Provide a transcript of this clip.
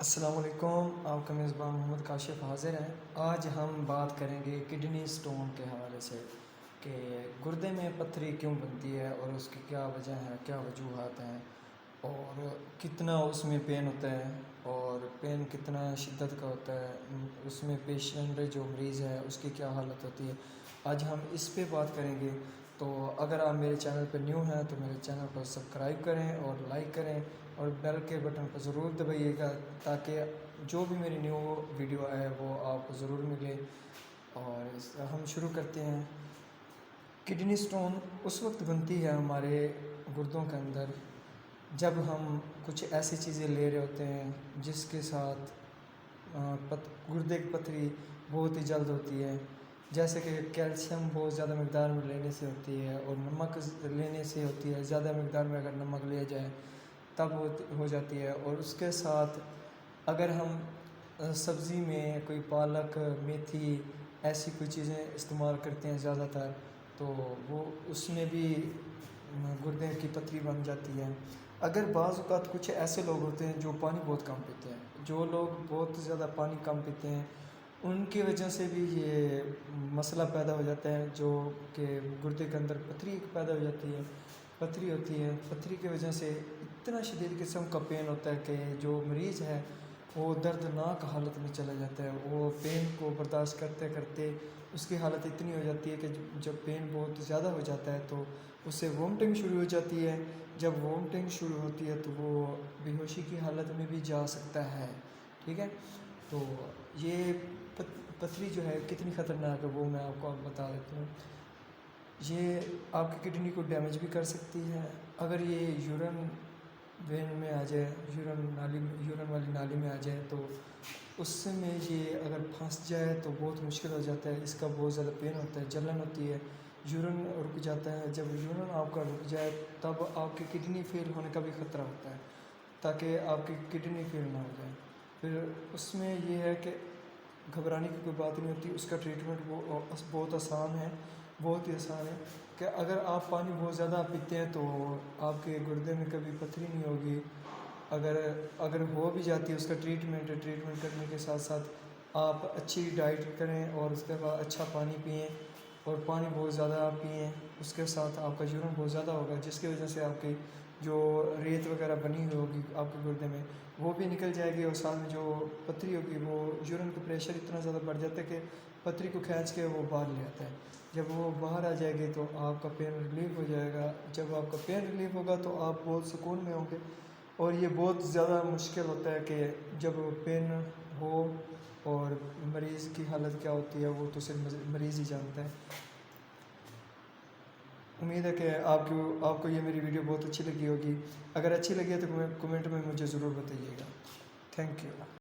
السلام علیکم، آپ کا میزبان محمد کاشف حاضر ہیں۔ آج ہم بات کریں گے کڈنی سٹون کے حوالے سے کہ گردے میں پتھری کیوں بنتی ہے اور اس کی کیا وجہ ہے، کیا وجوہات ہیں، اور کتنا اس میں پین ہوتا ہے اور پین کتنا شدت کا ہوتا ہے، اس میں پیشنٹ جو مریض ہے اس کی کیا حالت ہوتی ہے۔ آج ہم اس پہ بات کریں گے۔ تو اگر آپ میرے چینل پہ نیو ہیں تو میرے چینل کو سبسکرائب کریں اور لائک کریں اور بیل کے بٹن کو ضرور دبائیے گا تاکہ جو بھی میری نیو ویڈیو ہے وہ آپ کو ضرور ملے۔ اور ہم شروع کرتے ہیں۔ کڈنی سٹون اس وقت بنتی ہے ہمارے گردوں کے اندر جب ہم کچھ ایسی چیزیں لے رہے ہوتے ہیں جس کے ساتھ گردے کی پتھری بہت ہی جلد ہوتی ہے، جیسے کہ کیلشیم بہت زیادہ مقدار میں لینے سے ہوتی ہے اور نمک لینے سے ہوتی ہے۔ زیادہ مقدار میں اگر نمک لیا جائے تب ہو جاتی ہے۔ اور اس کے ساتھ اگر ہم سبزی میں کوئی پالک، میتھی ایسی کوئی چیزیں استعمال کرتے ہیں زیادہ تر تو وہ اس میں بھی گردے کی پتھری بن جاتی ہے۔ اگر بعض اوقات کچھ ایسے لوگ ہوتے ہیں جو پانی بہت کم پیتے ہیں، جو لوگ بہت زیادہ پانی کم پیتے ہیں ان کی وجہ سے بھی یہ مسئلہ پیدا ہو جاتا ہے، جو کہ گردے کے اندر پتھری پیدا ہو جاتی ہے، پتھری ہوتی ہے۔ پتھری کی وجہ سے اتنا شدید قسم کا پین ہوتا ہے کہ جو مریض ہے وہ دردناک حالت میں چلا جاتا ہے۔ وہ پین کو برداشت کرتے کرتے اس کی حالت اتنی ہو جاتی ہے کہ جب پین بہت زیادہ ہو جاتا ہے تو اس سے وومٹنگ شروع ہو جاتی ہے۔ جب وومٹنگ شروع ہوتی ہے تو وہ بے ہوشی کی حالت میں بھی جا سکتا ہے، ٹھیک ہے۔ تو یہ پتھری جو ہے کتنی خطرناک ہے وہ میں آپ کو بتا دیتا ہوں۔ یہ آپ کی کڈنی کو ڈیمیج بھی کر سکتی ہے اگر یہ یورین وین میں آ جائے، یورین والی نالی میں آ جائے تو اس سے میں یہ اگر پھنس جائے تو بہت مشکل ہو جاتا ہے۔ اس کا بہت زیادہ پین ہوتا ہے، جلن ہوتی ہے، یورین رک جاتا ہے۔ جب یورین آپ کا رک جائے تب آپ کی کڈنی فیل ہونے کا بھی خطرہ ہوتا ہے، تاکہ آپ کی کڈنی فیل نہ ہو جائے۔ پھر اس میں یہ ہے کہ گھبرانے کی کوئی بات نہیں ہوتی، اس کا ٹریٹمنٹ بہت آسان ہے، بہت ہی آسان ہے کہ اگر آپ پانی بہت زیادہ پیتے ہیں تو آپ کے گردے میں کبھی پتھری نہیں ہوگی۔ اگر ہو بھی جاتی ہے اس کا ٹریٹمنٹ کرنے کے ساتھ ساتھ آپ اچھی ڈائٹ کریں اور اس کے بعد اچھا پانی پئیں اور پانی بہت زیادہ پئیں۔ اس کے ساتھ آپ کا یورین بہت زیادہ ہوگا جس کی وجہ سے آپ کی جو ریت وغیرہ بنی ہوئی ہوگی آپ کے گردے میں وہ بھی نکل جائے گی، اور ساتھ میں جو پتھری ہوگی وہ یورین کا پریشر اتنا زیادہ بڑھ جاتا ہے کہ پتھری کو کھینچ کے وہ باہر لے آتا ہے۔ جب وہ باہر آ جائے گی تو آپ کا پین ریلیف ہو جائے گا۔ جب آپ کا پین ریلیف ہوگا تو آپ بہت سکون میں ہوں گے۔ اور یہ بہت زیادہ مشکل ہوتا ہے کہ جب پین ہو اور مریض کی حالت کیا ہوتی ہے وہ تو صرف مریض ہی جانتا ہے۔ امید ہے کہ آپ کو یہ میری ویڈیو بہت اچھی لگی ہوگی۔ اگر اچھی لگی ہے تو کمنٹ میں مجھے ضرور بتائیے گا۔ Thank you.